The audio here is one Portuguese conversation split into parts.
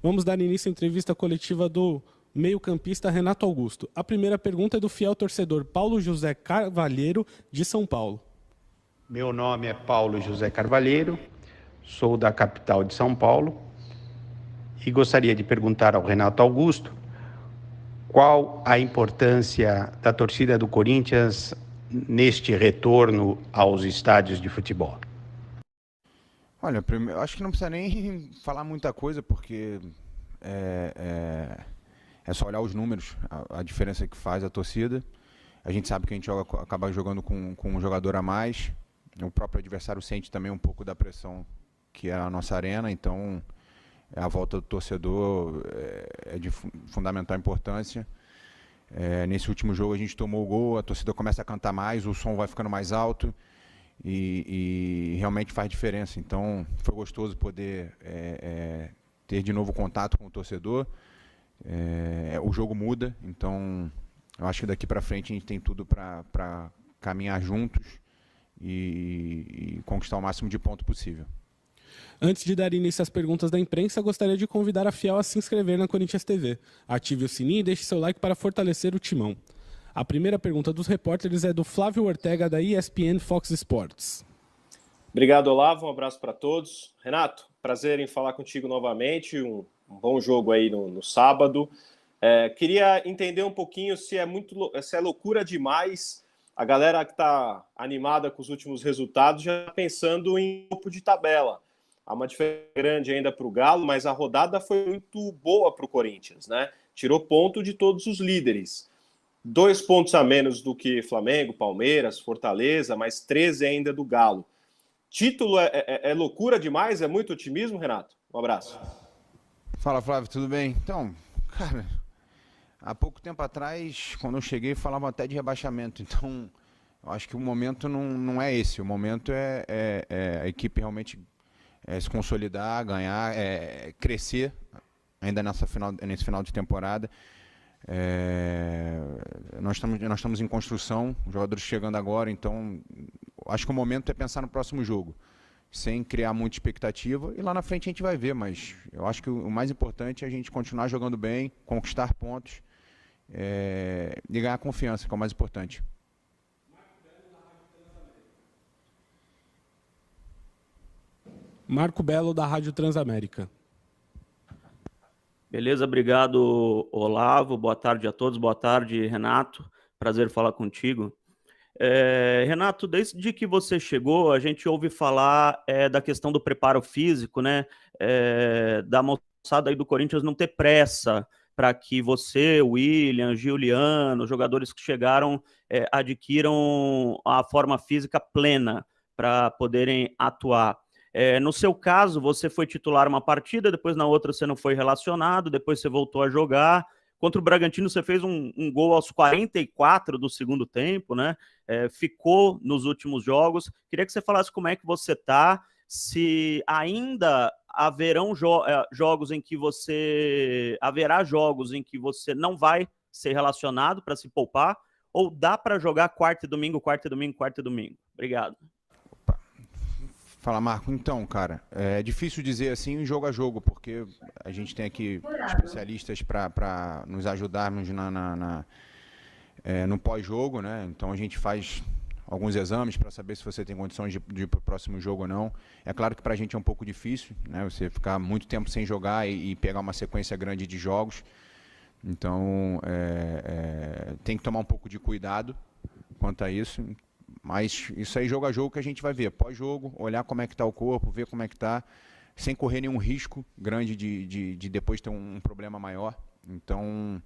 Vamos dar início à entrevista coletiva do meio-campista Renato Augusto. A primeira pergunta é do fiel torcedor Paulo José Carvalheiro, de São Paulo. Meu nome é Paulo José Carvalheiro, sou da capital de São Paulo e gostaria de perguntar ao Renato Augusto qual a importância da torcida do Corinthians neste retorno aos estádios de futebol. Olha, eu acho que não precisa nem falar muita coisa, porque é só olhar os números, a diferença que faz a torcida. A gente sabe que a gente acaba jogando com um jogador a mais. O próprio adversário sente também um pouco da pressão que é a nossa arena, então a volta do torcedor é de fundamental importância. Nesse último jogo a gente tomou o gol, a torcida começa a cantar mais, o som vai ficando mais alto e realmente faz diferença. Então foi gostoso poder ter de novo contato com o torcedor. O jogo muda, então eu acho que daqui para frente a gente tem tudo para caminhar juntos e conquistar o máximo de ponto possível. Antes de dar início às perguntas da imprensa, gostaria de convidar a fiel a se inscrever na Corinthians TV. Ative o sininho e deixe seu like para fortalecer o timão. A primeira pergunta dos repórteres é do Flávio Ortega, da ESPN Fox Sports. Obrigado, Olavo. Um abraço para todos. Renato, prazer em falar contigo novamente. Um bom jogo aí no sábado. Queria entender um pouquinho se é loucura demais a galera que está animada com os últimos resultados já pensando em topo de tabela. Há uma diferença grande ainda para o Galo, mas a rodada foi muito boa para o Corinthians, né? Tirou ponto de todos os líderes. 2 pontos a menos do que Flamengo, Palmeiras, Fortaleza, mas 13 ainda do Galo. Título é loucura demais? É muito otimismo, Renato? Um abraço. Fala, Flávio, tudo bem? Então, cara, há pouco tempo atrás, quando eu cheguei, falavam até de rebaixamento. Então, eu acho que o momento não é esse. O momento é a equipe realmente se consolidar, ganhar, crescer ainda nesse final de temporada. Nós estamos em construção, os jogadores chegando agora, então acho que o momento é pensar no próximo jogo, sem criar muita expectativa, e lá na frente a gente vai ver, mas eu acho que o mais importante é a gente continuar jogando bem, conquistar pontos e ganhar confiança, que é o mais importante. Marco Belo, da Rádio Transamérica. Beleza, obrigado, Olavo. Boa tarde a todos. Boa tarde, Renato. Prazer falar contigo. Renato, desde que você chegou, a gente ouve falar da questão do preparo físico, né? Da moçada aí do Corinthians não ter pressa para que você, William, Giuliano, jogadores que chegaram, adquiram a forma física plena para poderem atuar. No seu caso, você foi titular uma partida, depois na outra você não foi relacionado, depois você voltou a jogar. Contra o Bragantino você fez um gol aos 44 do segundo tempo, né? Ficou nos últimos jogos. Queria que você falasse como é que você está, se ainda haverão jogos em que haverá jogos em que você não vai ser relacionado para se poupar, ou dá para jogar quarta e domingo, quarta e domingo, quarta e domingo. Obrigado. Fala, Marco. Então, cara, é difícil dizer assim jogo a jogo, porque a gente tem aqui especialistas para nos ajudarmos no pós-jogo, né? Então a gente faz alguns exames para saber se você tem condições de ir para o próximo jogo ou não. É claro que para a gente é um pouco difícil, né? Você ficar muito tempo sem jogar e pegar uma sequência grande de jogos. Então, tem que tomar um pouco de cuidado quanto a isso. Mas isso aí, jogo a jogo, que a gente vai ver. Pós-jogo, olhar como é que está o corpo, ver como é que está, sem correr nenhum risco grande de depois ter um problema maior. Então,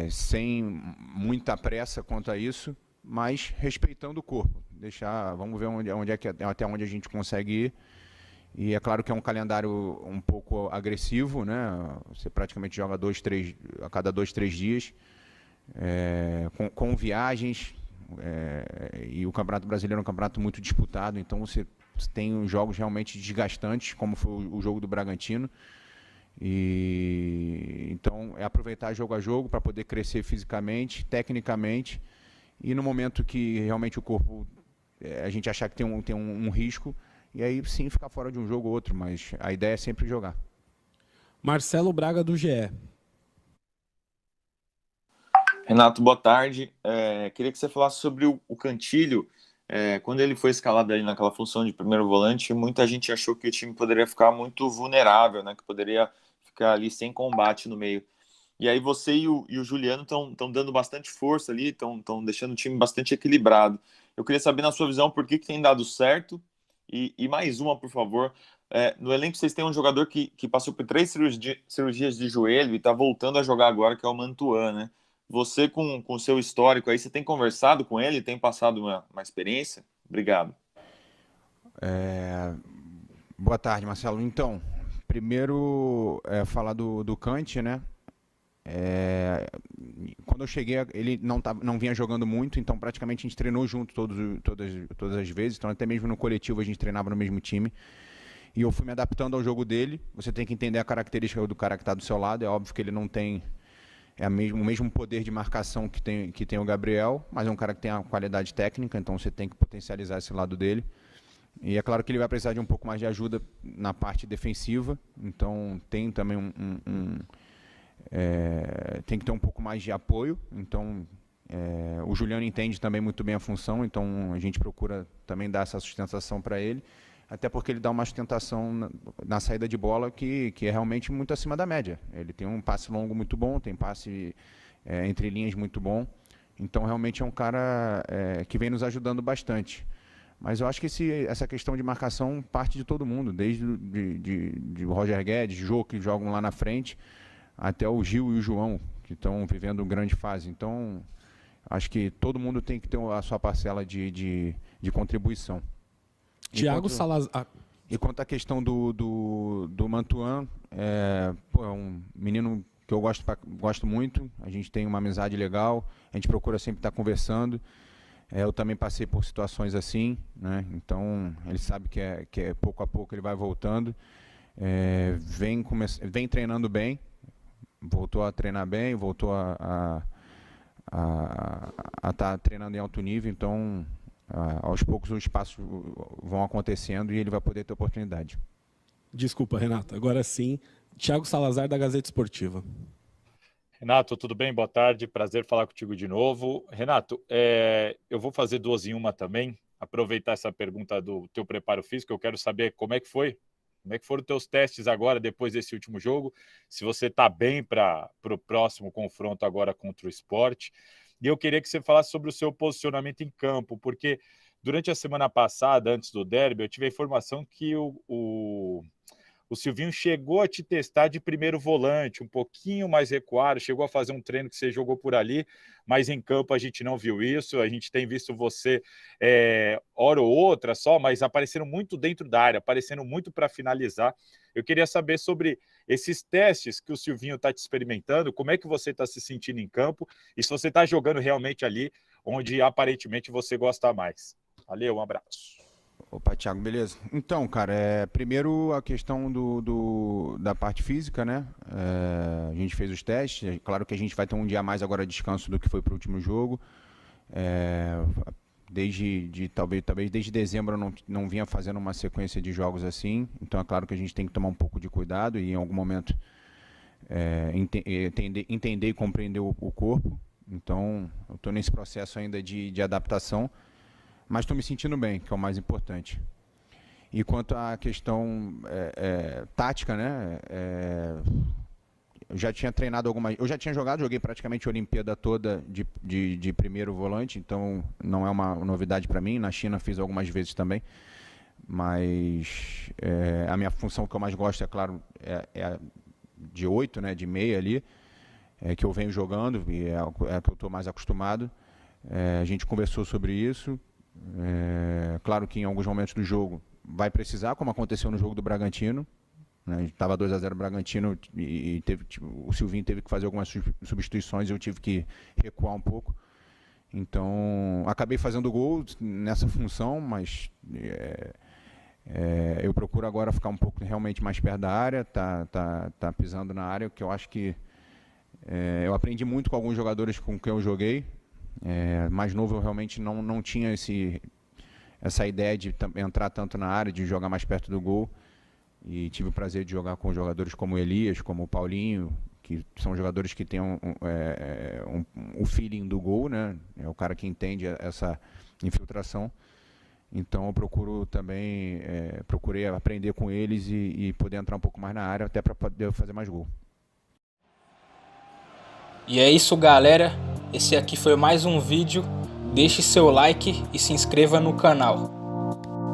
sem muita pressa quanto a isso, mas respeitando o corpo. Vamos ver até onde a gente consegue ir. E é claro que é um calendário um pouco agressivo, né? Você praticamente joga a cada 2, 3 dias, com viagens. E o Campeonato Brasileiro é um campeonato muito disputado, então você tem jogos realmente desgastantes, como foi o jogo do Bragantino. Então é aproveitar jogo a jogo para poder crescer fisicamente, tecnicamente, e no momento que realmente o corpo, a gente achar que tem um risco, e aí sim ficar fora de um jogo ou outro, mas a ideia é sempre jogar. Marcelo Braga, do GE. Renato, boa tarde. Queria que você falasse sobre o Cantilho. Quando ele foi escalado ali naquela função de primeiro volante, muita gente achou que o time poderia ficar muito vulnerável, né? Que poderia ficar ali sem combate no meio. E aí você e o Juliano estão dando bastante força ali, estão deixando o time bastante equilibrado. Eu queria saber, na sua visão, por que tem dado certo. E mais uma, por favor. No elenco vocês têm um jogador que passou por 3 cirurgias de joelho e está voltando a jogar agora, que é o Mantuan, né? Você, com o seu histórico aí, você tem conversado com ele? Tem passado uma experiência? Obrigado. Boa tarde, Marcelo. Então, primeiro, falar do Kant, né? Quando eu cheguei, ele não vinha jogando muito, então praticamente a gente treinou junto todas as vezes. Então, até mesmo no coletivo, a gente treinava no mesmo time. E eu fui me adaptando ao jogo dele. Você tem que entender a característica do cara que está do seu lado. É óbvio que ele não tem... o mesmo poder de marcação que tem o Gabriel, mas é um cara que tem a qualidade técnica, então você tem que potencializar esse lado dele. E é claro que ele vai precisar de um pouco mais de ajuda na parte defensiva, então tem também tem que ter um pouco mais de apoio. Então o Juliano entende também muito bem a função, então a gente procura também dar essa sustentação para ele. Até porque ele dá uma sustentação na saída de bola que é realmente muito acima da média. Ele tem um passe longo muito bom, tem passe entre linhas muito bom. Então, realmente é um cara que vem nos ajudando bastante. Mas eu acho que essa questão de marcação parte de todo mundo, desde de Roger Guedes, Jô, que jogam lá na frente, até o Gil e o João, que estão vivendo grande fase. Então, acho que todo mundo tem que ter a sua parcela de contribuição. Thiago Salazar. E quanto à questão do Mantuan, é um menino que eu gosto muito, a gente tem uma amizade legal, a gente procura sempre estar conversando. Eu também passei por situações assim, né? Então ele sabe que é pouco a pouco ele vai voltando. Vem treinando bem, voltou a treinar bem, voltou a estar treinando em alto nível, então... aos poucos os passos vão acontecendo e ele vai poder ter oportunidade. Desculpa, Renato. Agora sim, Thiago Salazar, da Gazeta Esportiva. Renato, tudo bem? Boa tarde. Prazer falar contigo de novo. Renato, eu vou fazer 2 em 1 também. Aproveitar essa pergunta do teu preparo físico. Eu quero saber como é que foi. Como é que foram os teus testes agora, depois desse último jogo? Se você está bem para o próximo confronto agora contra o Sport. E eu queria que você falasse sobre o seu posicionamento em campo, porque durante a semana passada, antes do derby, eu tive a informação que o Silvinho chegou a te testar de primeiro volante, um pouquinho mais recuado, chegou a fazer um treino que você jogou por ali, mas em campo a gente não viu isso. A gente tem visto você hora ou outra só, mas aparecendo muito dentro da área, aparecendo muito para finalizar. Eu queria saber sobre esses testes que o Silvinho está te experimentando, como é que você está se sentindo em campo e se você está jogando realmente ali onde aparentemente você gosta mais. Valeu, um abraço. Opa, Thiago, beleza? Então, cara, primeiro a questão da parte física, né? A gente fez os testes, claro que a gente vai ter um dia a mais agora de descanso do que foi para o último jogo. Talvez desde dezembro eu não vinha fazendo uma sequência de jogos assim, então é claro que a gente tem que tomar um pouco de cuidado e em algum momento entender e compreender o corpo. Então, eu estou nesse processo ainda de adaptação, mas estou me sentindo bem, que é o mais importante. E quanto à questão tática, né? Eu já tinha treinado eu já tinha joguei praticamente a Olimpíada toda de primeiro volante, então não é uma novidade para mim. Na China fiz algumas vezes também, mas a minha função que eu mais gosto, é claro, é de 8, né? De meia ali, que eu venho jogando e é a que eu estou mais acostumado. A gente conversou sobre isso. Claro que em alguns momentos do jogo vai precisar, como aconteceu no jogo do Bragantino, né? Estava 2-0 o Bragantino e o Silvinho teve que fazer algumas substituições e eu tive que recuar um pouco. Então, acabei fazendo gol nessa função, mas eu procuro agora ficar um pouco realmente mais perto da área, tá pisando na área, que eu acho que eu aprendi muito com alguns jogadores com quem eu joguei. Mais novo eu realmente não tinha essa ideia de entrar tanto na área, de jogar mais perto do gol. E tive o prazer de jogar com jogadores como o Elias, como o Paulinho, que são jogadores que têm o feeling do gol, né? É o cara que entende essa infiltração. Então eu procuro também, procurei aprender com eles e poder entrar um pouco mais na área, até para poder fazer mais gol. E é isso, galera. Esse aqui foi mais um vídeo. Deixe seu like e se inscreva no canal.